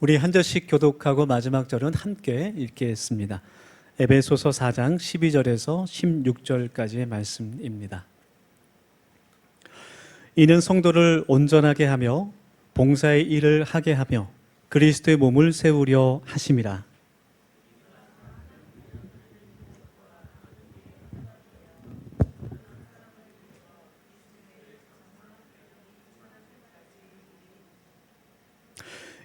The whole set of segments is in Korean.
우리 한 절씩 교독하고 마지막 절은 함께 읽겠습니다. 에베소서 4장 12절에서 16절까지의 말씀입니다. 이는 성도를 온전하게 하며 봉사의 일을 하게 하며 그리스도의 몸을 세우려 하심이라.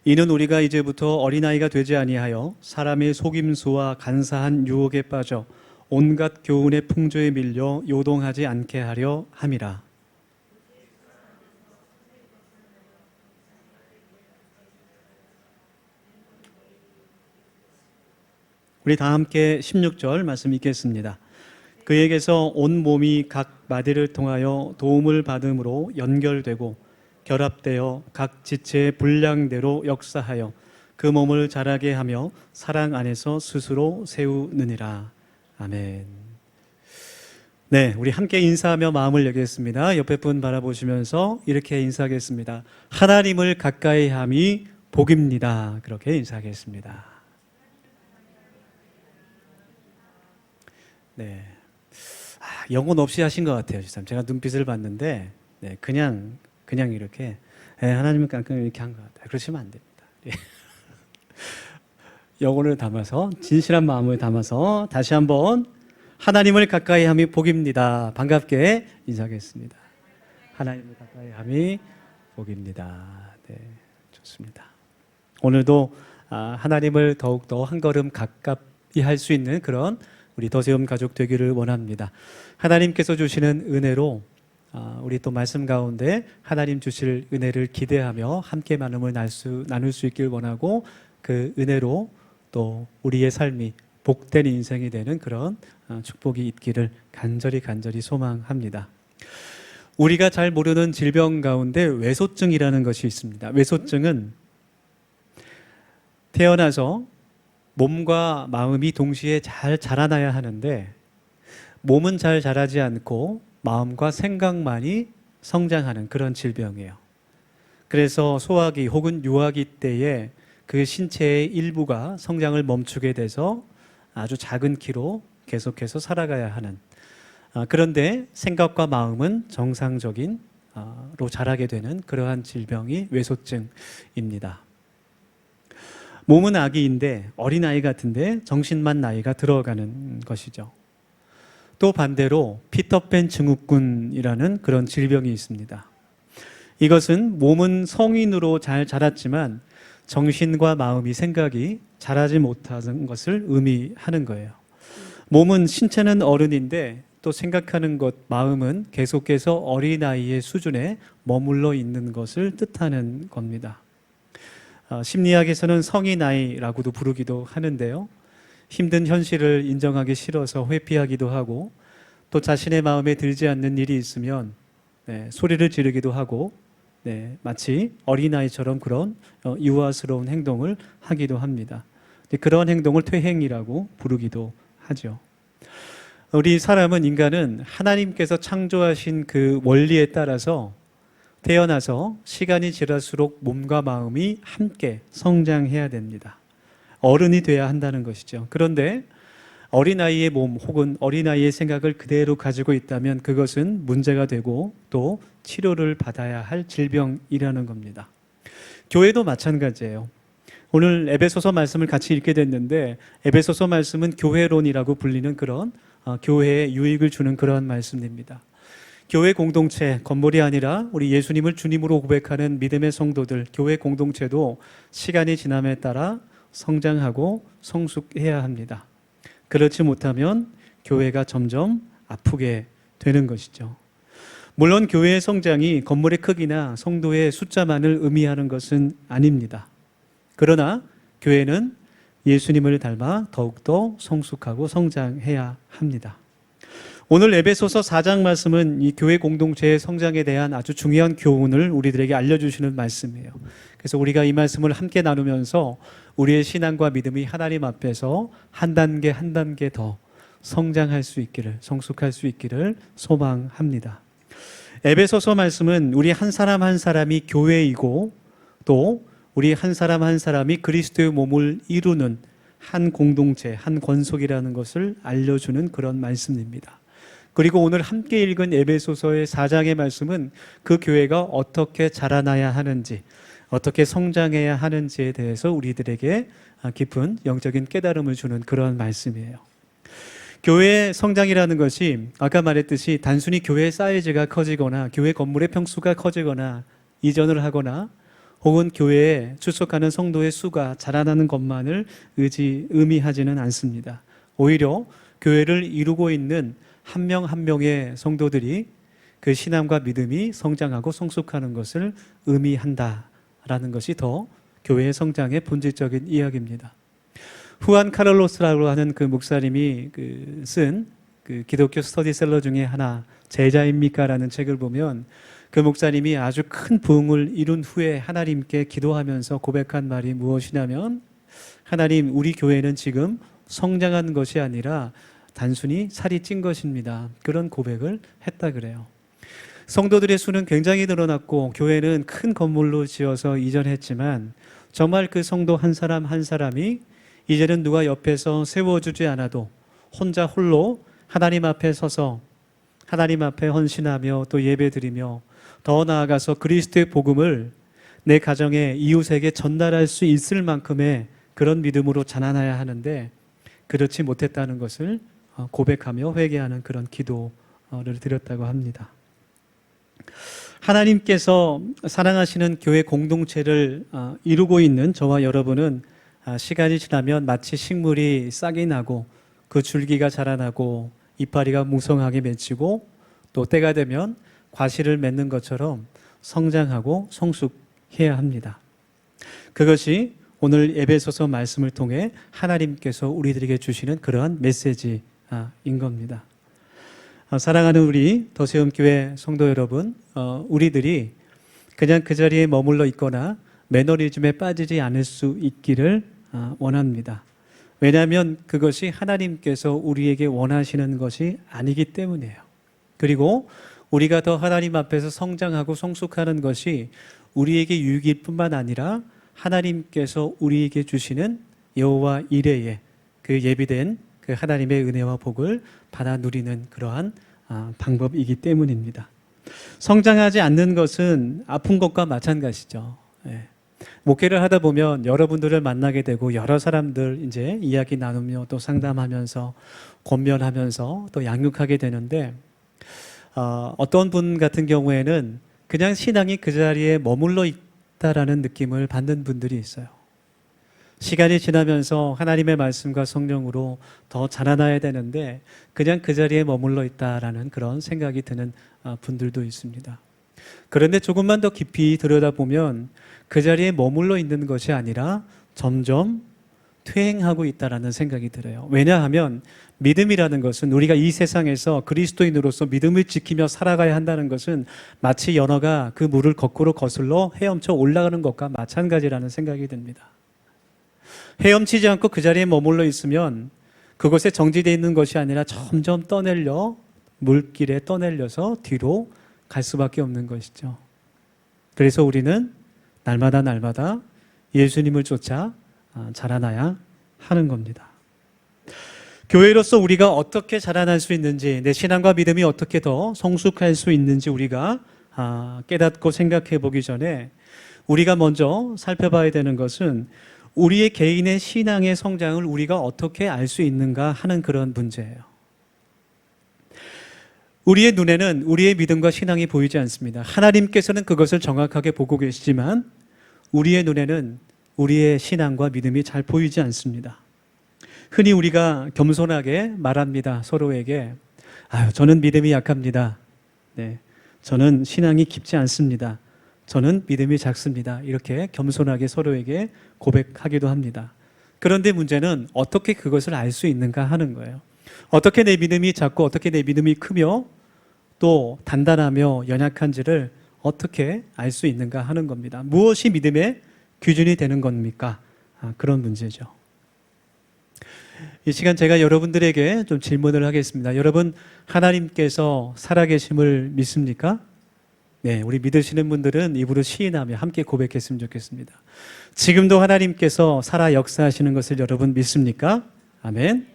이는 우리가 이제부터 어린아이가 되지 아니하여 사람의 속임수와 간사한 유혹에 빠져 온갖 교훈의 풍조에 밀려 요동하지 않게 하려 함이라. 우리 다 함께 16절 말씀 읽겠습니다. 그에게서 온 몸이 각 마디를 통하여 도움을 받음으로 연결되고 결합되어 각 지체의 분량대로 역사하여 그 몸을 자라게 하며 사랑 안에서 스스로 세우느니라. 아멘. 네, 우리 함께 인사하며 마음을 열겠습니다. 옆에 분 바라보시면서 이렇게 인사하겠습니다. 하나님을 가까이 함이 복입니다. 그렇게 인사하겠습니다. 네, 영혼 없이 하신 것 같아요. 제가 눈빛을 봤는데 그냥 이렇게 하나님을 깜깜이 이렇게 한 것 같아요. 그러시면 안 됩니다. 영혼을 담아서 진실한 마음을 담아서 다시 한번 하나님을 가까이 함이 복입니다. 반갑게 인사하겠습니다. 하나님을 가까이 함이 복입니다. 네, 좋습니다. 오늘도 하나님을 더욱더 한 걸음 가깝이 할 수 있는 그런 우리 더세움 가족 되기를 원합니다. 하나님께서 주시는 은혜로 우리 또 말씀 가운데 하나님 주실 은혜를 기대하며 함께 나눔을 나눌 수 있길 원하고 그 은혜로 또 우리의 삶이 복된 인생이 되는 그런 축복이 있기를 간절히 소망합니다. 우리가 잘 모르는 질병 가운데 외소증이라는 것이 있습니다. 외소증은 태어나서 몸과 마음이 동시에 잘 자라나야 하는데 몸은 잘 자라지 않고 마음과 생각만이 성장하는 그런 질병이에요. 그래서 소아기 혹은 유아기 때에 그 신체의 일부가 성장을 멈추게 돼서 아주 작은 키로 계속해서 살아가야 하는 그런데 생각과 마음은 정상적인 로 자라게 되는 그러한 질병이 외소증입니다. 몸은 아기인데 어린아이 같은데 정신만 나이가 들어가는 것이죠. 또 반대로 피터팬 증후군이라는 그런 질병이 있습니다. 이것은 몸은 성인으로 잘 자랐지만 정신과 마음이 생각이 자라지 못하는 것을 의미하는 거예요. 몸은 신체는 어른인데 또 생각하는 것, 마음은 계속해서 어린아이의 수준에 머물러 있는 것을 뜻하는 겁니다. 심리학에서는 성인아이라고도 부르기도 하는데요. 힘든 현실을 인정하기 싫어서 회피하기도 하고 또 자신의 마음에 들지 않는 일이 있으면 소리를 지르기도 하고 마치 어린아이처럼 그런 유아스러운 행동을 하기도 합니다. 그런 행동을 퇴행이라고 부르기도 하죠. 우리 사람은 인간은 하나님께서 창조하신 그 원리에 따라서 태어나서 시간이 지날수록 몸과 마음이 함께 성장해야 됩니다. 어른이 돼야 한다는 것이죠. 그런데 어린아이의 몸 혹은 어린아이의 생각을 그대로 가지고 있다면 그것은 문제가 되고 또 치료를 받아야 할 질병이라는 겁니다. 교회도 마찬가지예요. 오늘 에베소서 말씀을 같이 읽게 됐는데 에베소서 말씀은 교회론이라고 불리는 그런 교회에 유익을 주는 그러한 말씀입니다. 교회 공동체, 건물이 아니라 우리 예수님을 주님으로 고백하는 믿음의 성도들, 교회 공동체도 시간이 지남에 따라 성장하고 성숙해야 합니다. 그렇지 못하면 교회가 점점 아프게 되는 것이죠. 물론 교회의 성장이 건물의 크기나 성도의 숫자만을 의미하는 것은 아닙니다. 그러나 교회는 예수님을 닮아 더욱더 성숙하고 성장해야 합니다. 오늘 에베소서 4장 말씀은 이 교회 공동체의 성장에 대한 아주 중요한 교훈을 우리들에게 알려주시는 말씀이에요. 그래서 우리가 이 말씀을 함께 나누면서 우리의 신앙과 믿음이 하나님 앞에서 한 단계 더 성장할 수 있기를, 성숙할 수 있기를 소망합니다. 에베소서 말씀은 우리 한 사람 한 사람이 교회이고 또 우리 한 사람 한 사람이 그리스도의 몸을 이루는 한 공동체, 한 권속이라는 것을 알려주는 그런 말씀입니다. 그리고 오늘 함께 읽은 에베소서의 4장의 말씀은 그 교회가 어떻게 자라나야 하는지, 어떻게 성장해야 하는지에 대해서 우리들에게 깊은 영적인 깨달음을 주는 그런 말씀이에요. 교회의 성장이라는 것이 아까 말했듯이 단순히 교회의 사이즈가 커지거나 교회 건물의 평수가 커지거나 이전을 하거나 혹은 교회에 출석하는 성도의 수가 자라나는 것만을 의미하지는 않습니다. 오히려 교회를 이루고 있는 한 명 한 명의 성도들이 그 신앙과 믿음이 성장하고 성숙하는 것을 의미한다라는 것이 더 교회의 성장의 본질적인 이야기입니다. 후안 카를로스라고 하는 그 목사님이 쓴 그 기독교 스터디셀러 중에 하나, 제자입니까? 라는 책을 보면 그 목사님이 아주 큰 부흥을 이룬 후에 하나님께 기도하면서 고백한 말이 무엇이냐면, 하나님, 우리 교회는 지금 성장한 것이 아니라 단순히 살이 찐 것입니다. 그런 고백을 했다 그래요. 성도들의 수는 굉장히 늘어났고 교회는 큰 건물로 지어서 이전했지만 정말 그 성도 한 사람 한 사람이 이제는 누가 옆에서 세워주지 않아도 혼자 홀로 하나님 앞에 서서 하나님 앞에 헌신하며 또 예배드리며 더 나아가서 그리스도의 복음을 내 가정에 이웃에게 전달할 수 있을 만큼의 그런 믿음으로 자라나야 하는데 그렇지 못했다는 것을 고백하며 회개하는 그런 기도를 드렸다고 합니다. 하나님께서 사랑하시는 교회 공동체를 이루고 있는 저와 여러분은 시간이 지나면 마치 식물이 싹이 나고 그 줄기가 자라나고 이파리가 무성하게 맺히고 또 때가 되면 과실을 맺는 것처럼 성장하고 성숙해야 합니다. 그것이 오늘 에베소서 말씀을 통해 하나님께서 우리들에게 주시는 그러한 메시지인 겁니다. 사랑하는 우리 더세움교회 성도 여러분, 우리들이 그냥 그 자리에 머물러 있거나 매너리즘에 빠지지 않을 수 있기를 원합니다. 왜냐하면 그것이 하나님께서 우리에게 원하시는 것이 아니기 때문이에요. 그리고 우리가 더 하나님 앞에서 성장하고 성숙하는 것이 우리에게 유익일 뿐만 아니라 하나님께서 우리에게 주시는 여호와 이레의 그 예비된 그 하나님의 은혜와 복을 받아 누리는 그러한 방법이기 때문입니다. 성장하지 않는 것은 아픈 것과 마찬가지죠. 목회를 하다 보면 여러분들을 만나게 되고 여러 사람들 이제 이야기 나누며 또 상담하면서 권면하면서 또 양육하게 되는데 어떤 분 같은 경우에는 그냥 신앙이 그 자리에 머물러 있다라는 느낌을 받는 분들이 있어요. 시간이 지나면서 하나님의 말씀과 성령으로 더 자라나야 되는데 그냥 그 자리에 머물러 있다라는 그런 생각이 드는 분들도 있습니다. 그런데 조금만 더 깊이 들여다보면 그 자리에 머물러 있는 것이 아니라 점점 퇴행하고 있다라는 생각이 들어요. 왜냐하면 믿음이라는 것은 우리가 이 세상에서 그리스도인으로서 믿음을 지키며 살아가야 한다는 것은 마치 연어가 그 물을 거꾸로 거슬러 헤엄쳐 올라가는 것과 마찬가지라는 생각이 듭니다. 헤엄치지 않고 그 자리에 머물러 있으면 그곳에 정지되어 있는 것이 아니라 점점 물길에 떠내려서 뒤로 갈 수밖에 없는 것이죠. 그래서 우리는 날마다 예수님을 쫓아 자라나야 하는 겁니다. 교회로서 우리가 어떻게 자라날 수 있는지, 내 신앙과 믿음이 어떻게 더 성숙할 수 있는지 우리가 깨닫고 생각해 보기 전에 우리가 먼저 살펴봐야 되는 것은 우리의 개인의 신앙의 성장을 우리가 어떻게 알 수 있는가 하는 그런 문제예요. 우리의 눈에는 우리의 믿음과 신앙이 보이지 않습니다. 하나님께서는 그것을 정확하게 보고 계시지만 우리의 눈에는 우리의 신앙과 믿음이 잘 보이지 않습니다. 흔히 우리가 겸손하게 말합니다. 서로에게 저는 믿음이 약합니다. 저는 신앙이 깊지 않습니다. 저는 믿음이 작습니다. 이렇게 겸손하게 서로에게 고백하기도 합니다. 그런데 문제는 어떻게 그것을 알 수 있는가 하는 거예요. 어떻게 내 믿음이 작고 어떻게 내 믿음이 크며 또 단단하며 연약한지를 어떻게 알 수 있는가 하는 겁니다. 무엇이 믿음의 기준이 되는 겁니까? 그런 문제죠. 이 시간 제가 여러분들에게 좀 질문을 하겠습니다. 여러분, 하나님께서 살아계심을 믿습니까? 네, 우리 믿으시는 분들은 입으로 시인하며 함께 고백했으면 좋겠습니다. 지금도 하나님께서 살아 역사하시는 것을 여러분 믿습니까? 아멘.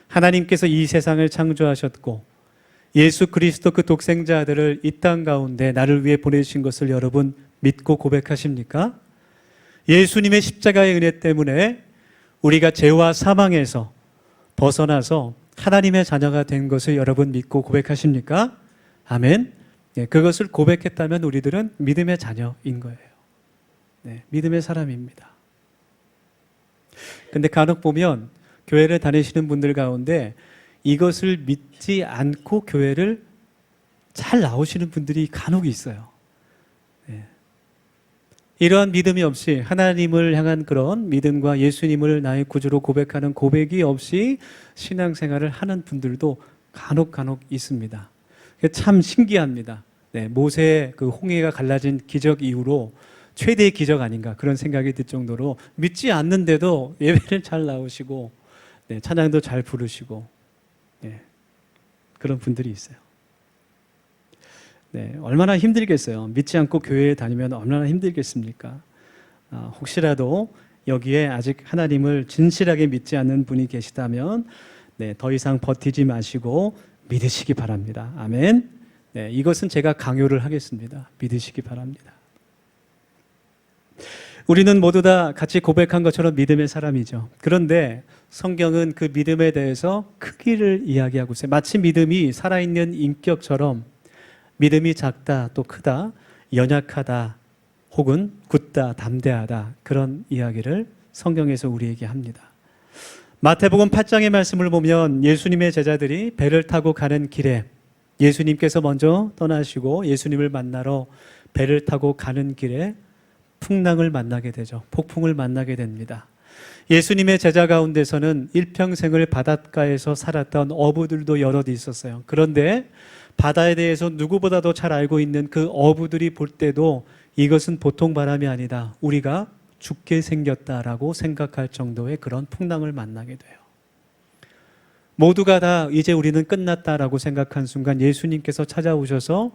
하나님께서 이 세상을 창조하셨고 예수 그리스도 그 독생자 아들을 이 땅 가운데 나를 위해 보내주신 것을 여러분 믿고 고백하십니까? 예수님의 십자가의 은혜 때문에 우리가 죄와 사망에서 벗어나서 하나님의 자녀가 된 것을 여러분 믿고 고백하십니까? 아멘. 네, 그것을 고백했다면 우리들은 믿음의 자녀인 거예요. 네, 믿음의 사람입니다. 근데 간혹 보면 교회를 다니시는 분들 가운데 이것을 믿지 않고 교회를 잘 나오시는 분들이 간혹 있어요. 네. 이러한 믿음이 없이 하나님을 향한 그런 믿음과 예수님을 나의 구주로 고백하는 고백이 없이 신앙생활을 하는 분들도 간혹 있습니다. 참 신기합니다. 네, 모세의 그 홍해가 갈라진 기적 이후로 최대의 기적 아닌가 그런 생각이 들 정도로 믿지 않는데도 예배를 잘 나오시고 네, 찬양도 잘 부르시고 네, 그런 분들이 있어요. 네, 얼마나 힘들겠어요. 믿지 않고 교회에 다니면 얼마나 힘들겠습니까? 혹시라도 여기에 아직 하나님을 진실하게 믿지 않는 분이 계시다면 네, 더 이상 버티지 마시고 믿으시기 바랍니다. 아멘. 네, 이것은 제가 강요를 하겠습니다. 믿으시기 바랍니다. 우리는 모두 다 같이 고백한 것처럼 믿음의 사람이죠. 그런데 성경은 그 믿음에 대해서 크기를 이야기하고 있어요. 마치 믿음이 살아있는 인격처럼 믿음이 작다 또 크다, 연약하다 혹은 굳다, 담대하다 그런 이야기를 성경에서 우리에게 합니다. 마태복음 8장의 말씀을 보면 예수님의 제자들이 배를 타고 가는 길에 예수님께서 먼저 떠나시고 예수님을 만나러 배를 타고 가는 길에 풍랑을 만나게 되죠. 폭풍을 만나게 됩니다. 예수님의 제자 가운데서는 일평생을 바닷가에서 살았던 어부들도 여럿 있었어요. 그런데 바다에 대해서 누구보다도 잘 알고 있는 그 어부들이 볼 때도 이것은 보통 바람이 아니다. 우리가 죽게 생겼다라고 생각할 정도의 그런 풍랑을 만나게 돼요. 모두가 다 이제 우리는 끝났다라고 생각한 순간 예수님께서 찾아오셔서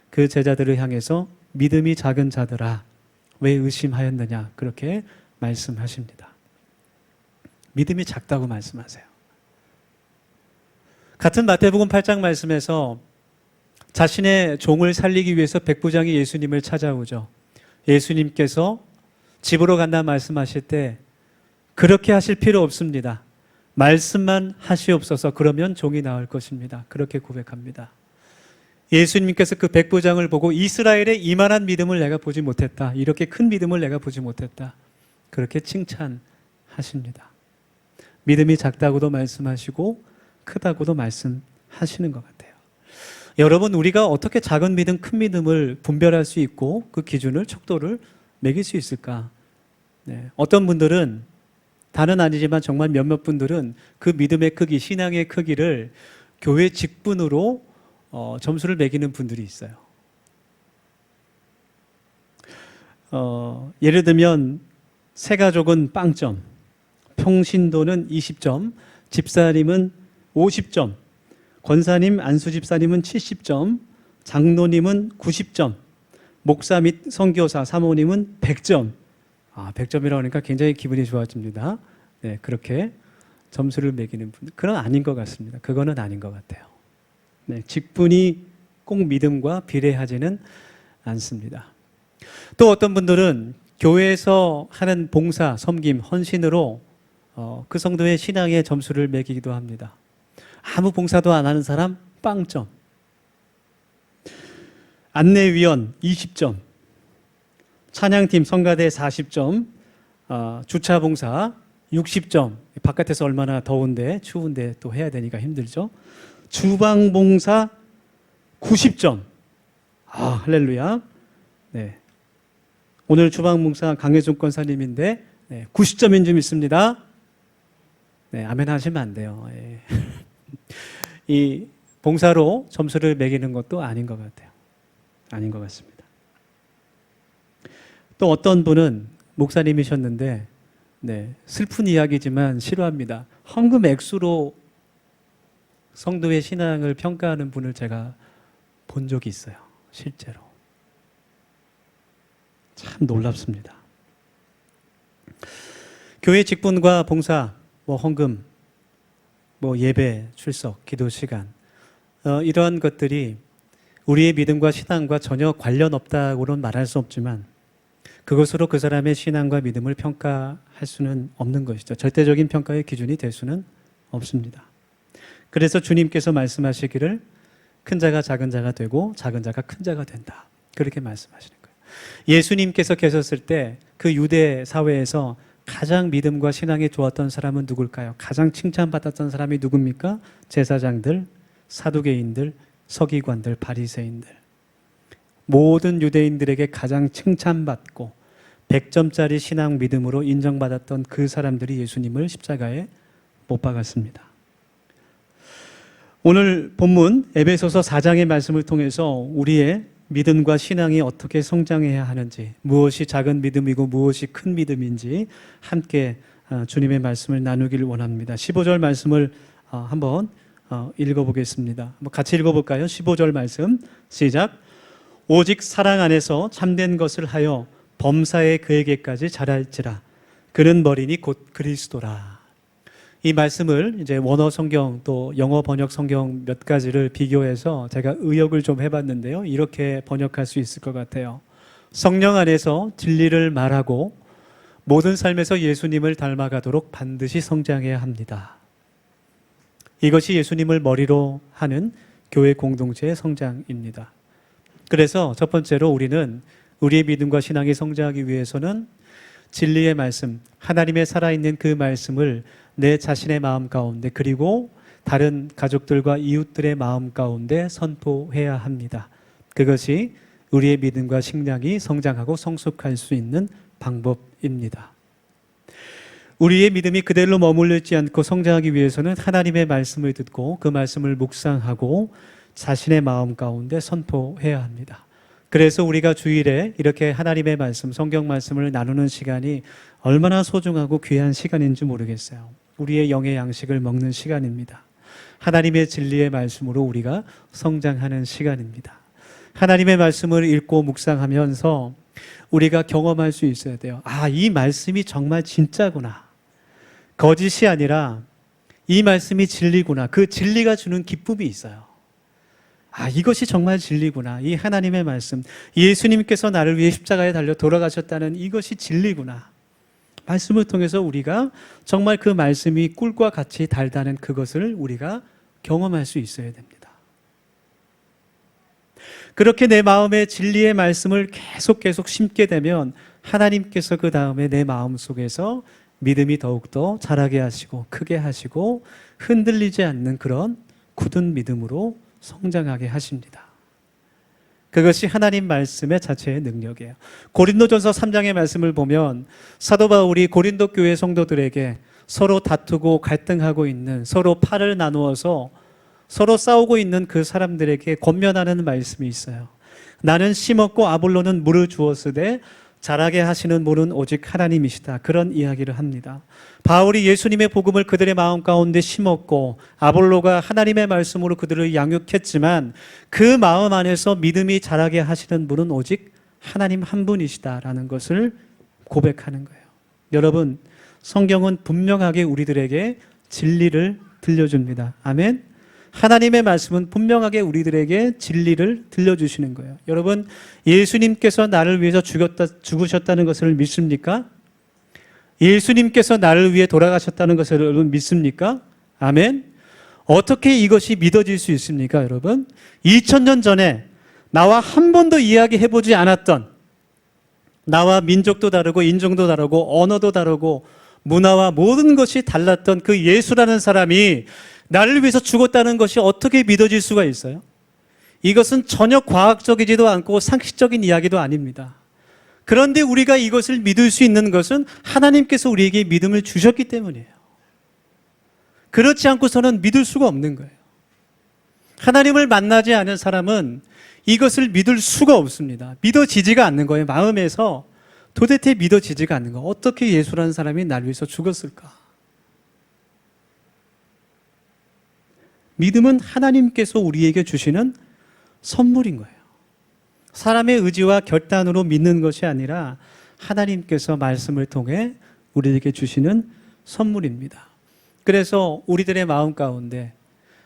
그 제자들을 향해서 믿음이 작은 자들아 왜 의심하였느냐 그렇게 말씀하십니다. 믿음이 작다고 말씀하세요. 같은 마태복음 8장 말씀에서 자신의 종을 살리기 위해서 백부장이 예수님을 찾아오죠. 예수님께서 집으로 간다 말씀하실 때 그렇게 하실 필요 없습니다. 말씀만 하시옵소서. 그러면 종이 나을 것입니다. 그렇게 고백합니다. 예수님께서 그 백부장을 보고 이스라엘의 이만한 믿음을 내가 보지 못했다. 이렇게 큰 믿음을 내가 보지 못했다. 그렇게 칭찬하십니다. 믿음이 작다고도 말씀하시고 크다고도 말씀하시는 것 같아요. 여러분, 우리가 어떻게 작은 믿음, 큰 믿음을 분별할 수 있고 그 기준을, 척도를 매길 수 있을까? 네. 어떤 분들은, 다는 아니지만 정말 몇몇 분들은 그 믿음의 크기, 신앙의 크기를 교회 직분으로 점수를 매기는 분들이 있어요. 예를 들면 새가족은 빵점, 평신도는 20점, 집사님은 50점, 권사님, 안수집사님은 70점, 장로님은 90점, 목사 및 선교사, 사모님은 100점. 100점이라고 하니까 굉장히 기분이 좋아집니다. 네, 그렇게 점수를 매기는 분들. 그건 아닌 것 같습니다. 그거는 아닌 것 같아요. 네, 직분이 꼭 믿음과 비례하지는 않습니다. 또 어떤 분들은 교회에서 하는 봉사, 섬김, 헌신으로 그 성도의 신앙의 점수를 매기기도 합니다. 아무 봉사도 안 하는 사람 빵점, 안내위원 20점, 찬양팀 성가대 40점, 주차봉사 60점, 바깥에서 얼마나 더운데 추운데 또 해야 되니까 힘들죠. 주방봉사 90점. 할렐루야. 네. 오늘 주방봉사 강혜종 권사님인데 90점인 줄 믿습니다. 네, 아멘 하시면 안 돼요. 예. 이 봉사로 점수를 매기는 것도 아닌 것 같아요. 아닌 것 같습니다. 또 어떤 분은 목사님이셨는데 슬픈 이야기지만 싫어합니다. 헌금 액수로 성도의 신앙을 평가하는 분을 제가 본 적이 있어요. 실제로. 참 놀랍습니다. 교회 직분과 봉사, 헌금, 예배, 출석, 기도 시간, 이러한 것들이 우리의 믿음과 신앙과 전혀 관련 없다고는 말할 수 없지만 그것으로 그 사람의 신앙과 믿음을 평가할 수는 없는 것이죠. 절대적인 평가의 기준이 될 수는 없습니다. 그래서 주님께서 말씀하시기를 큰 자가 작은 자가 되고 작은 자가 큰 자가 된다. 그렇게 말씀하시는 거예요. 예수님께서 계셨을 때 그 유대 사회에서 가장 믿음과 신앙이 좋았던 사람은 누굴까요? 가장 칭찬받았던 사람이 누굽니까? 제사장들, 사두개인들, 서기관들, 바리새인들. 모든 유대인들에게 가장 칭찬받고 100점짜리 신앙 믿음으로 인정받았던 그 사람들이 예수님을 십자가에 못 박았습니다. 오늘 본문 에베소서 4장의 말씀을 통해서 우리의 믿음과 신앙이 어떻게 성장해야 하는지, 무엇이 작은 믿음이고 무엇이 큰 믿음인지 함께 주님의 말씀을 나누기를 원합니다. 15절 말씀을 한번 읽어보겠습니다. 같이 읽어볼까요? 15절 말씀 시작. 오직 사랑 안에서 참된 것을 하여 범사에 그에게까지 자랄지라. 그는 머리니 곧 그리스도라. 이 말씀을 이제 원어 성경 또 영어 번역 성경 몇 가지를 비교해서 제가 의역을 좀 해봤는데요. 이렇게 번역할 수 있을 것 같아요. 성령 안에서 진리를 말하고 모든 삶에서 예수님을 닮아가도록 반드시 성장해야 합니다. 이것이 예수님을 머리로 하는 교회 공동체의 성장입니다. 그래서 첫 번째로 우리는 우리의 믿음과 신앙이 성장하기 위해서는 진리의 말씀, 하나님의 살아있는 그 말씀을 내 자신의 마음 가운데 그리고 다른 가족들과 이웃들의 마음 가운데 선포해야 합니다. 그것이 우리의 믿음과 신앙이 성장하고 성숙할 수 있는 방법입니다. 우리의 믿음이 그대로 머물러 있지 않고 성장하기 위해서는 하나님의 말씀을 듣고 그 말씀을 묵상하고 자신의 마음 가운데 선포해야 합니다. 그래서 우리가 주일에 이렇게 하나님의 말씀, 성경 말씀을 나누는 시간이 얼마나 소중하고 귀한 시간인지 모르겠어요. 우리의 영의 양식을 먹는 시간입니다. 하나님의 진리의 말씀으로 우리가 성장하는 시간입니다. 하나님의 말씀을 읽고 묵상하면서 우리가 경험할 수 있어야 돼요. 이 말씀이 정말 진짜구나. 거짓이 아니라 이 말씀이 진리구나. 그 진리가 주는 기쁨이 있어요. 이것이 정말 진리구나. 이 하나님의 말씀, 예수님께서 나를 위해 십자가에 달려 돌아가셨다는 이것이 진리구나. 말씀을 통해서 우리가 정말 그 말씀이 꿀과 같이 달다는 그것을 우리가 경험할 수 있어야 됩니다. 그렇게 내 마음에 진리의 말씀을 계속 심게 되면 하나님께서 그 다음에 내 마음 속에서 믿음이 더욱더 자라게 하시고 크게 하시고 흔들리지 않는 그런 굳은 믿음으로 성장하게 하십니다. 그것이 하나님 말씀의 자체의 능력이에요. 고린도전서 3장의 말씀을 보면 사도 바울이 고린도 교회 성도들에게 서로 다투고 갈등하고 있는, 서로 팔을 나누어서 서로 싸우고 있는 그 사람들에게 권면하는 말씀이 있어요. 나는 심었고 아볼로는 물을 주었으되 자라게 하시는 분은 오직 하나님이시다. 그런 이야기를 합니다. 바울이 예수님의 복음을 그들의 마음 가운데 심었고 아볼로가 하나님의 말씀으로 그들을 양육했지만 그 마음 안에서 믿음이 자라게 하시는 분은 오직 하나님 한 분이시다라는 것을 고백하는 거예요. 여러분, 성경은 분명하게 우리들에게 진리를 들려줍니다. 아멘. 하나님의 말씀은 분명하게 우리들에게 진리를 들려주시는 거예요. 여러분, 예수님께서 나를 위해서 죽으셨다는 것을 믿습니까? 예수님께서 나를 위해 돌아가셨다는 것을 여러분 믿습니까? 아멘. 어떻게 이것이 믿어질 수 있습니까, 여러분? 2000년 전에 나와 한 번도 이야기해보지 않았던, 나와 민족도 다르고 인종도 다르고 언어도 다르고 문화와 모든 것이 달랐던 그 예수라는 사람이 나를 위해서 죽었다는 것이 어떻게 믿어질 수가 있어요? 이것은 전혀 과학적이지도 않고 상식적인 이야기도 아닙니다. 그런데 우리가 이것을 믿을 수 있는 것은 하나님께서 우리에게 믿음을 주셨기 때문이에요. 그렇지 않고서는 믿을 수가 없는 거예요. 하나님을 만나지 않은 사람은 이것을 믿을 수가 없습니다. 믿어지지가 않는 거예요. 마음에서 도대체 믿어지지가 않는 거예요. 어떻게 예수라는 사람이 나를 위해서 죽었을까? 믿음은 하나님께서 우리에게 주시는 선물인 거예요. 사람의 의지와 결단으로 믿는 것이 아니라 하나님께서 말씀을 통해 우리에게 주시는 선물입니다. 그래서 우리들의 마음 가운데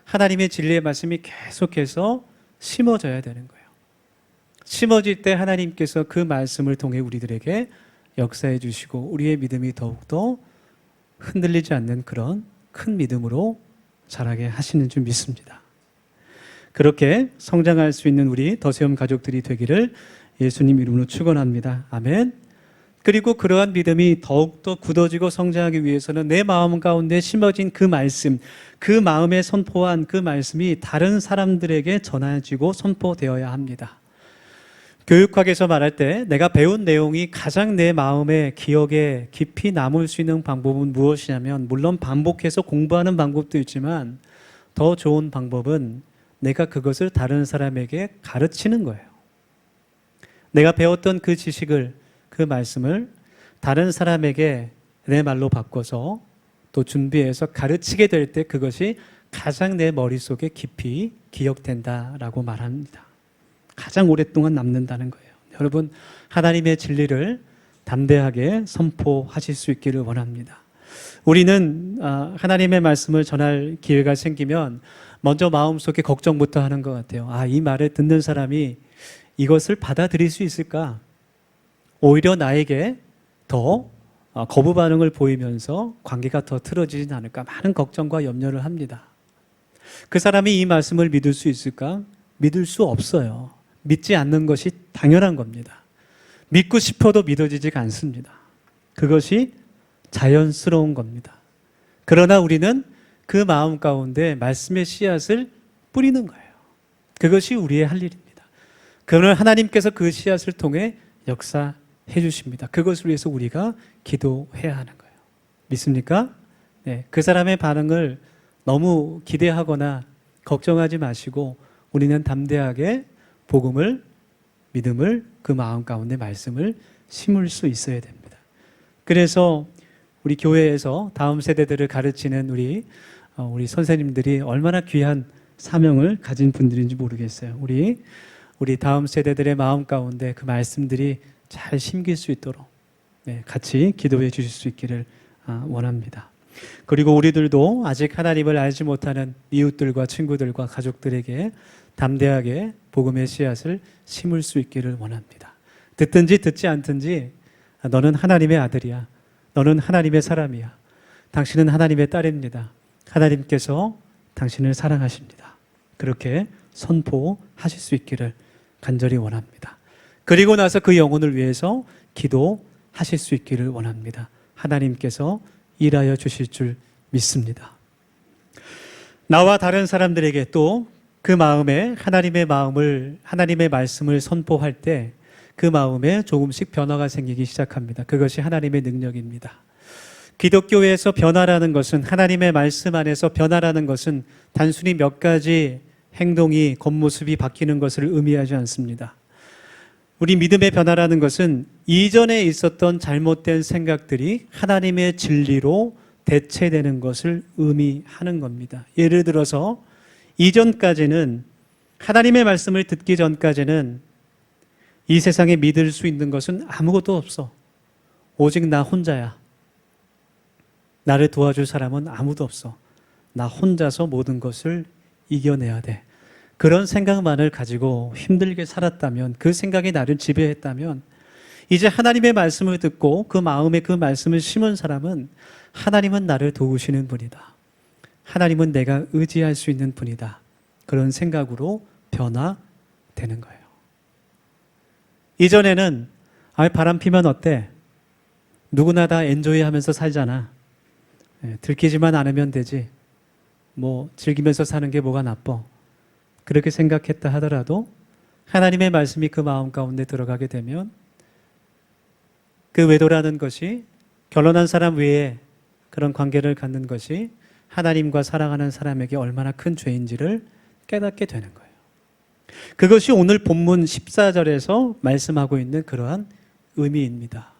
하나님의 진리의 말씀이 계속해서 심어져야 되는 거예요. 심어질 때 하나님께서 그 말씀을 통해 우리들에게 역사해 주시고 우리의 믿음이 더욱더 흔들리지 않는 그런 큰 믿음으로 자라게 하시는 줄 믿습니다. 그렇게 성장할 수 있는 우리 더세움 가족들이 되기를 예수님 이름으로 축원합니다. 아멘. 그리고 그러한 믿음이 더욱더 굳어지고 성장하기 위해서는 내 마음 가운데 심어진 그 말씀, 그 마음에 선포한 그 말씀이 다른 사람들에게 전해지고 선포되어야 합니다. 교육학에서 말할 때 내가 배운 내용이 가장 내 마음에 기억에 깊이 남을 수 있는 방법은 무엇이냐면, 물론 반복해서 공부하는 방법도 있지만 더 좋은 방법은 내가 그것을 다른 사람에게 가르치는 거예요. 내가 배웠던 그 지식을, 그 말씀을 다른 사람에게 내 말로 바꿔서 또 준비해서 가르치게 될 때 그것이 가장 내 머릿속에 깊이 기억된다라고 말합니다. 가장 오랫동안 남는다는 거예요. 여러분, 하나님의 진리를 담대하게 선포하실 수 있기를 원합니다. 우리는 하나님의 말씀을 전할 기회가 생기면 먼저 마음속에 걱정부터 하는 것 같아요. 이 말을 듣는 사람이 이것을 받아들일 수 있을까? 오히려 나에게 더 거부 반응을 보이면서 관계가 더 틀어지진 않을까? 많은 걱정과 염려를 합니다. 그 사람이 이 말씀을 믿을 수 있을까? 믿을 수 없어요. 믿지 않는 것이 당연한 겁니다. 믿고 싶어도 믿어지지가 않습니다. 그것이 자연스러운 겁니다. 그러나 우리는 그 마음 가운데 말씀의 씨앗을 뿌리는 거예요. 그것이 우리의 할 일입니다. 그러나 하나님께서 그 씨앗을 통해 역사해 주십니다. 그것을 위해서 우리가 기도해야 하는 거예요. 믿습니까? 네, 그 사람의 반응을 너무 기대하거나 걱정하지 마시고 우리는 담대하게 복음을, 믿음을, 그 마음 가운데 말씀을 심을 수 있어야 됩니다. 그래서 우리 교회에서 다음 세대들을 가르치는 우리 선생님들이 얼마나 귀한 사명을 가진 분들인지 모르겠어요. 우리 다음 세대들의 마음 가운데 그 말씀들이 잘 심길 수 있도록 같이 기도해 주실 수 있기를 원합니다. 그리고 우리들도 아직 하나님을 알지 못하는 이웃들과 친구들과 가족들에게 담대하게 복음의 씨앗을 심을 수 있기를 원합니다. 듣든지 듣지 않든지 너는 하나님의 아들이야. 너는 하나님의 사람이야. 당신은 하나님의 딸입니다. 하나님께서 당신을 사랑하십니다. 그렇게 선포하실 수 있기를 간절히 원합니다. 그리고 나서 그 영혼을 위해서 기도하실 수 있기를 원합니다. 하나님께서 일하여 주실 줄 믿습니다. 나와 다른 사람들에게 또 그 마음에 하나님의 말씀을 선포할 때 그 마음에 조금씩 변화가 생기기 시작합니다. 그것이 하나님의 능력입니다. 기독교에서 변화라는 것은, 하나님의 말씀 안에서 변화라는 것은 단순히 몇 가지 행동이, 겉모습이 바뀌는 것을 의미하지 않습니다. 우리 믿음의 변화라는 것은 이전에 있었던 잘못된 생각들이 하나님의 진리로 대체되는 것을 의미하는 겁니다. 예를 들어서 이전까지는, 하나님의 말씀을 듣기 전까지는 이 세상에 믿을 수 있는 것은 아무것도 없어. 오직 나 혼자야. 나를 도와줄 사람은 아무도 없어. 나 혼자서 모든 것을 이겨내야 돼. 그런 생각만을 가지고 힘들게 살았다면, 그 생각이 나를 지배했다면, 이제 하나님의 말씀을 듣고 그 마음에 그 말씀을 심은 사람은 하나님은 나를 도우시는 분이다. 하나님은 내가 의지할 수 있는 분이다. 그런 생각으로 변화되는 거예요. 이전에는 바람 피면 어때? 누구나 다 엔조이 하면서 살잖아. 들키지만 않으면 되지. 즐기면서 사는 게 뭐가 나빠. 그렇게 생각했다 하더라도 하나님의 말씀이 그 마음 가운데 들어가게 되면 그 외도라는 것이, 결혼한 사람 외에 그런 관계를 갖는 것이 하나님과 사랑하는 사람에게 얼마나 큰 죄인지를 깨닫게 되는 거예요. 그것이 오늘 본문 14절에서 말씀하고 있는 그러한 의미입니다.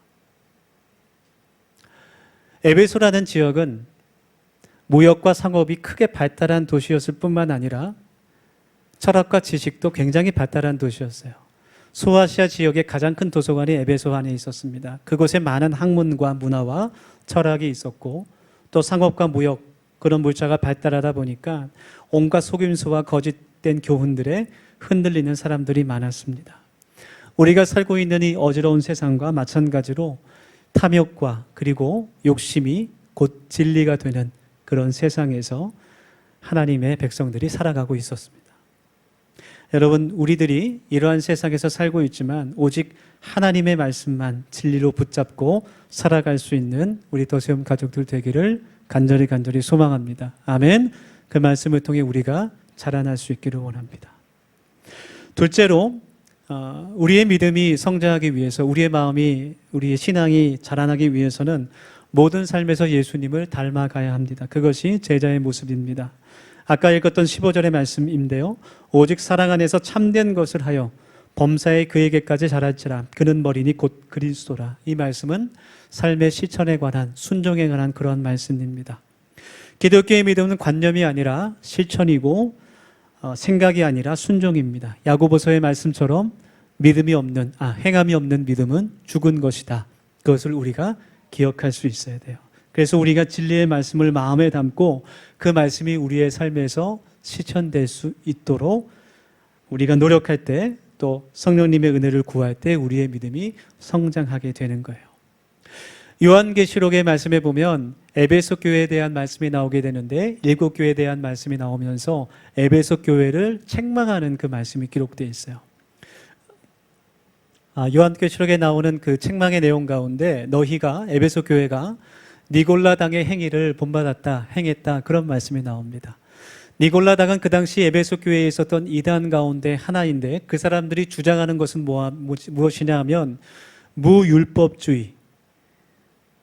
에베소라는 지역은 무역과 상업이 크게 발달한 도시였을 뿐만 아니라 철학과 지식도 굉장히 발달한 도시였어요. 소아시아 지역의 가장 큰 도서관이 에베소 안에 있었습니다. 그곳에 많은 학문과 문화와 철학이 있었고 또 상업과 무역 그런 물자가 발달하다 보니까 온갖 속임수와 거짓된 교훈들에 흔들리는 사람들이 많았습니다. 우리가 살고 있는 이 어지러운 세상과 마찬가지로 탐욕과 그리고 욕심이 곧 진리가 되는 그런 세상에서 하나님의 백성들이 살아가고 있었습니다. 여러분, 우리들이 이러한 세상에서 살고 있지만 오직 하나님의 말씀만 진리로 붙잡고 살아갈 수 있는 우리 더세움 가족들 되기를 간절히 소망합니다. 아멘. 그 말씀을 통해 우리가 자라날 수 있기를 원합니다. 둘째로 우리의 믿음이 성장하기 위해서 우리의 마음이 우리의 신앙이 자라나기 위해서는 모든 삶에서 예수님을 닮아가야 합니다. 그것이 제자의 모습입니다. 아까 읽었던 15절의 말씀인데요. 오직 사랑 안에서 참된 것을 하여 범사에 그에게까지 자랄지라 그는 머리니 곧 그리스도라. 이 말씀은 삶의 실천에 관한 순종에 관한 그런 말씀입니다. 기독교의 믿음은 관념이 아니라 실천이고 생각이 아니라 순종입니다. 야고보서의 말씀처럼 행함이 없는 믿음은 죽은 것이다. 그것을 우리가 기억할 수 있어야 돼요. 그래서 우리가 진리의 말씀을 마음에 담고 그 말씀이 우리의 삶에서 실천될 수 있도록 우리가 노력할 때 또 성령님의 은혜를 구할 때 우리의 믿음이 성장하게 되는 거예요. 요한계시록의 말씀에 보면 에베소 교회에 대한 말씀이 나오게 되는데 7교회에 대한 말씀이 나오면서 에베소 교회를 책망하는 그 말씀이 기록되어 있어요. 요한계시록에 나오는 그 책망의 내용 가운데 너희가 에베소 교회가 니골라당의 행위를 본받았다, 행했다 그런 말씀이 나옵니다. 니골라당은 그 당시 에베소 교회에 있었던 이단 가운데 하나인데 그 사람들이 주장하는 것은 무엇이냐 하면 무율법주의,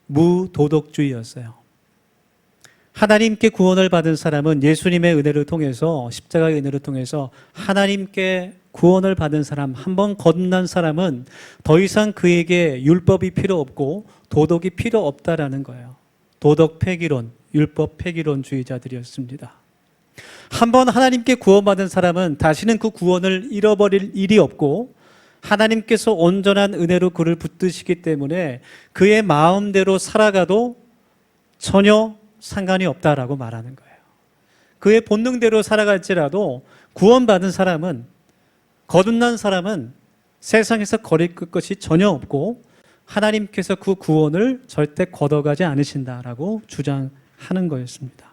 무도덕주의였어요. 하나님께 구원을 받은 사람은 예수님의 은혜를 통해서 십자가의 은혜를 통해서 하나님께 구원을 받은 사람, 한번 거듭난 사람은 더 이상 그에게 율법이 필요 없고 도덕이 필요 없다라는 거예요. 도덕 폐기론, 율법 폐기론주의자들이었습니다. 한번 하나님께 구원받은 사람은 다시는 그 구원을 잃어버릴 일이 없고 하나님께서 온전한 은혜로 그를 붙드시기 때문에 그의 마음대로 살아가도 전혀 상관이 없다라고 말하는 거예요. 그의 본능대로 살아갈지라도 구원받은 사람은, 거듭난 사람은 세상에서 거릴 것이 전혀 없고 하나님께서 그 구원을 절대 걷어가지 않으신다라고 주장하는 거였습니다.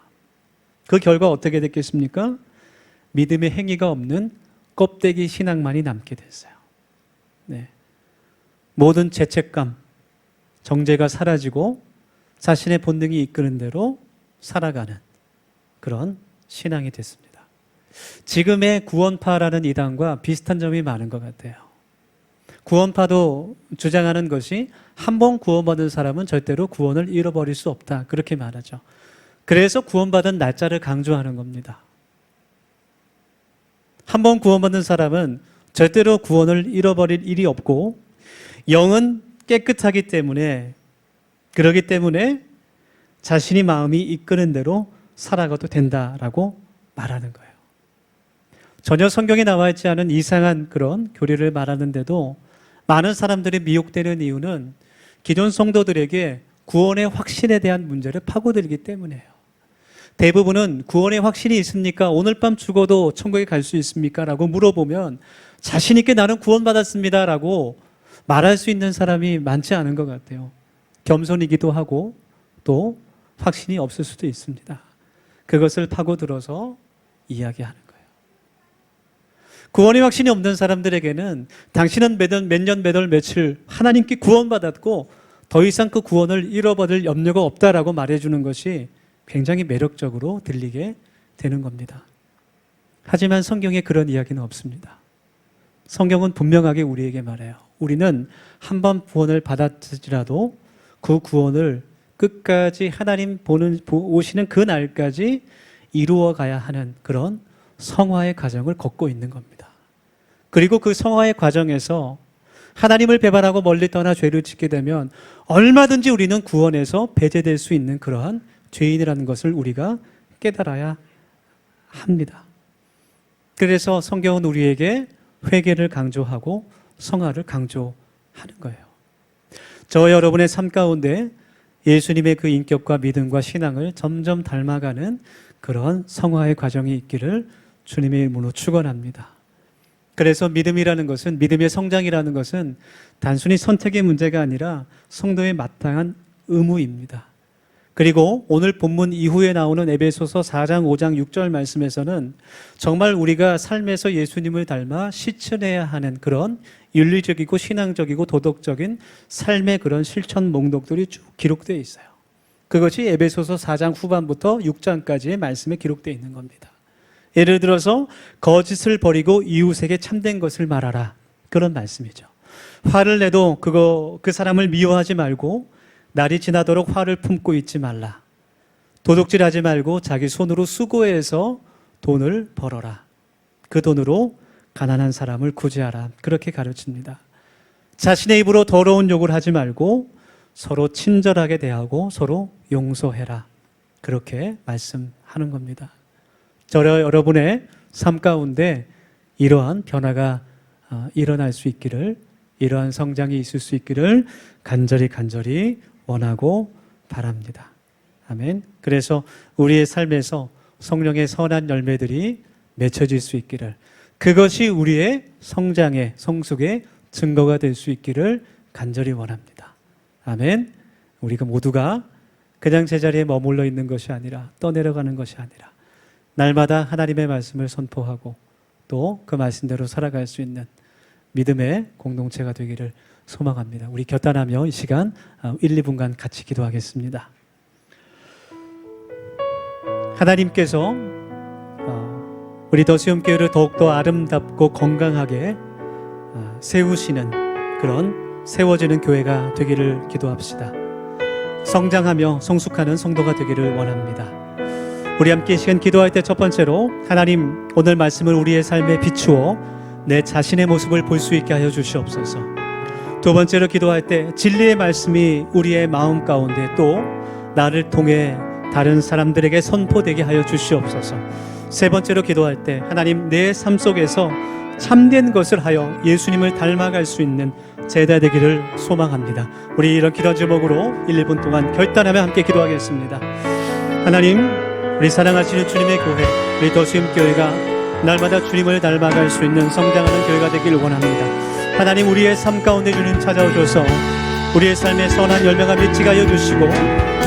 그 결과 어떻게 됐겠습니까? 믿음의 행위가 없는 껍데기 신앙만이 남게 됐어요. 네. 모든 죄책감, 정죄가 사라지고 자신의 본능이 이끄는 대로 살아가는 그런 신앙이 됐습니다. 지금의 구원파라는 이단과 비슷한 점이 많은 것 같아요. 구원파도 주장하는 것이 한 번 구원받은 사람은 절대로 구원을 잃어버릴 수 없다. 그렇게 말하죠. 그래서 구원받은 날짜를 강조하는 겁니다. 한 번 구원받은 사람은 절대로 구원을 잃어버릴 일이 없고 영은 깨끗하기 때문에 그러기 때문에 자신이 마음이 이끄는 대로 살아가도 된다라고 말하는 거예요. 전혀 성경에 나와 있지 않은 이상한 그런 교리를 말하는데도 많은 사람들이 미혹되는 이유는 기존 성도들에게 구원의 확신에 대한 문제를 파고들기 때문이에요. 대부분은 구원의 확신이 있습니까? 오늘 밤 죽어도 천국에 갈 수 있습니까? 라고 물어보면 자신 있게 나는 구원받았습니다 라고 말할 수 있는 사람이 많지 않은 것 같아요. 겸손이기도 하고 또 확신이 없을 수도 있습니다. 그것을 파고들어서 이야기하는 거예요. 구원의 확신이 없는 사람들에게는 당신은 몇 년, 몇 월, 며칠 하나님께 구원받았고 더 이상 그 구원을 잃어버릴 염려가 없다라고 말해주는 것이 굉장히 매력적으로 들리게 되는 겁니다. 하지만 성경에 그런 이야기는 없습니다. 성경은 분명하게 우리에게 말해요. 우리는 한 번 구원을 받았지라도 그 구원을 끝까지 하나님 오시는 그 날까지 이루어 가야 하는 그런 성화의 과정을 걷고 있는 겁니다. 그리고 그 성화의 과정에서 하나님을 배반하고 멀리 떠나 죄를 짓게 되면 얼마든지 우리는 구원에서 배제될 수 있는 그러한 죄인이라는 것을 우리가 깨달아야 합니다. 그래서 성경은 우리에게 회개를 강조하고 성화를 강조하는 거예요. 저 여러분의 삶 가운데 예수님의 그 인격과 믿음과 신앙을 점점 닮아가는 그런 성화의 과정이 있기를 주님의 이름으로 축원합니다. 그래서 믿음이라는 것은, 믿음의 성장이라는 것은 단순히 선택의 문제가 아니라 성도의 마땅한 의무입니다. 그리고 오늘 본문 이후에 나오는 에베소서 4장 5장 6절 말씀에서는 정말 우리가 삶에서 예수님을 닮아 실천해야 하는 그런 윤리적이고 신앙적이고 도덕적인 삶의 그런 실천 목록들이 쭉 기록되어 있어요. 그것이 에베소서 4장 후반부터 6장까지의 말씀에 기록되어 있는 겁니다. 예를 들어서 거짓을 버리고 이웃에게 참된 것을 말하라, 그런 말씀이죠. 화를 내도 그 사람을 미워하지 말고 날이 지나도록 화를 품고 있지 말라. 도둑질하지 말고 자기 손으로 수고해서 돈을 벌어라. 그 돈으로 가난한 사람을 구제하라. 그렇게 가르칩니다. 자신의 입으로 더러운 욕을 하지 말고 서로 친절하게 대하고 서로 용서해라. 그렇게 말씀하는 겁니다. 여러분의 삶 가운데 이러한 변화가 일어날 수 있기를, 이러한 성장이 있을 수 있기를 간절히 원하고 바랍니다. 아멘. 그래서 우리의 삶에서 성령의 선한 열매들이 맺혀질 수 있기를, 그것이 우리의 성장의 성숙의 증거가 될 수 있기를 간절히 원합니다. 아멘. 우리가 모두가 그냥 제자리에 머물러 있는 것이 아니라, 떠내려가는 것이 아니라 날마다 하나님의 말씀을 선포하고 또 그 말씀대로 살아갈 수 있는 믿음의 공동체가 되기를 소망합니다. 우리 곁단하며 이 시간 1, 2분간 같이 기도하겠습니다. 하나님께서 우리 더시움교회를 더욱더 아름답고 건강하게 세우시는, 그런 세워지는 교회가 되기를 기도합시다. 성장하며 성숙하는 성도가 되기를 원합니다. 우리 함께 이 시간 기도할 때 첫 번째로, 하나님 오늘 말씀을 우리의 삶에 비추어 내 자신의 모습을 볼 수 있게 하여 주시옵소서. 두 번째로 기도할 때 진리의 말씀이 우리의 마음 가운데 또 나를 통해 다른 사람들에게 선포되게 하여 주시옵소서. 세 번째로 기도할 때 하나님 내 삶 속에서 참된 것을 하여 예수님을 닮아갈 수 있는 제자 되기를 소망합니다. 우리 이런 기도 제목으로 1, 2분 동안 결단하며 함께 기도하겠습니다. 하나님, 우리 사랑하시는 주님의 교회, 우리 더시움교회가 날마다 주님을 닮아갈 수 있는 성장하는 교회가 되기를 원합니다. 하나님, 우리의 삶 가운데 주님 찾아오셔서 우리의 삶에 선한 열매가 맺히게 하여 주시고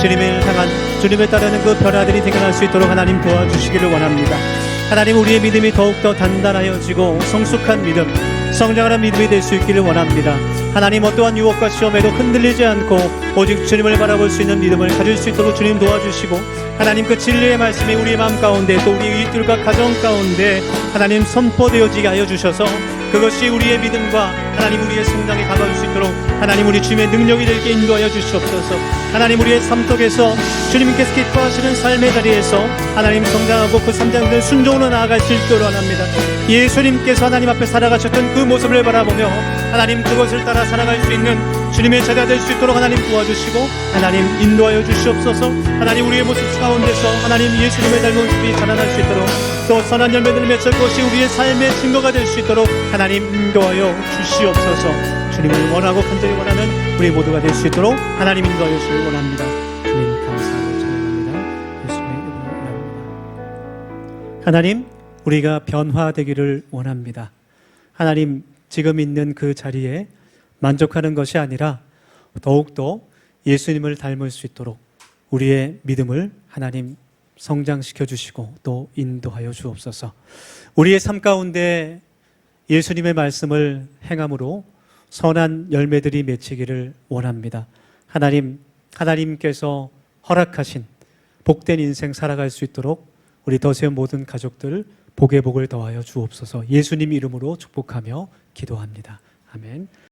주님을 향한, 주님을 따르는 그 변화들이 생겨날 수 있도록 하나님 도와주시기를 원합니다. 하나님, 우리의 믿음이 더욱더 단단하여지고 성숙한 믿음, 성장하는 믿음이 될 수 있기를 원합니다. 하나님, 어떠한 유혹과 시험에도 흔들리지 않고 오직 주님을 바라볼 수 있는 믿음을 가질 수 있도록 주님 도와주시고, 하나님 그 진리의 말씀이 우리의 마음 가운데 또 우리 이웃들과 가정 가운데 하나님 선포되어지게 하여 주셔서 그것이 우리의 믿음과 하나님 우리의 성장에 다가올 수 있도록 하나님 우리 주님의 능력이 되게 인도하여 주시옵소서. 하나님, 우리의 삶 속에서 주님께서 기뻐하시는 삶의 자리에서 하나님 성장하고 그 성장된 순종으로 나아갈 수 있도록 원합니다. 예수님께서 하나님 앞에 살아가셨던 그 모습을 바라보며 하나님 그것을 따라 살아갈 수 있는 주님의 제자 될 수 있도록 하나님 도와주시고 하나님 인도하여 주시옵소서. 하나님, 우리의 모습 가운데서 하나님 예수님의 닮은 모습이 자라날 수 있도록 또 선한 열매들을 맺을 것이 우리의 삶의 증거가 될 수 있도록 하나님 인도하여 주시옵소서. 주님을 원하고 간절히 원하는 우리 모두가 될 수 있도록 하나님 인도하여 주시길 원합니다. 주님 감사하고 찬양합니다. 예수님의 이름으로 원합니다. 하나님, 우리가 변화되기를 원합니다. 하나님, 지금 있는 그 자리에 만족하는 것이 아니라 더욱더 예수님을 닮을 수 있도록 우리의 믿음을 하나님 성장시켜 주시고 또 인도하여 주옵소서. 우리의 삶 가운데 예수님의 말씀을 행함으로 선한 열매들이 맺히기를 원합니다. 하나님, 하나님께서 허락하신 복된 인생 살아갈 수 있도록 우리 더세운 모든 가족들 복의 복을 더하여 주옵소서. 예수님 이름으로 축복하며 기도합니다. 아멘.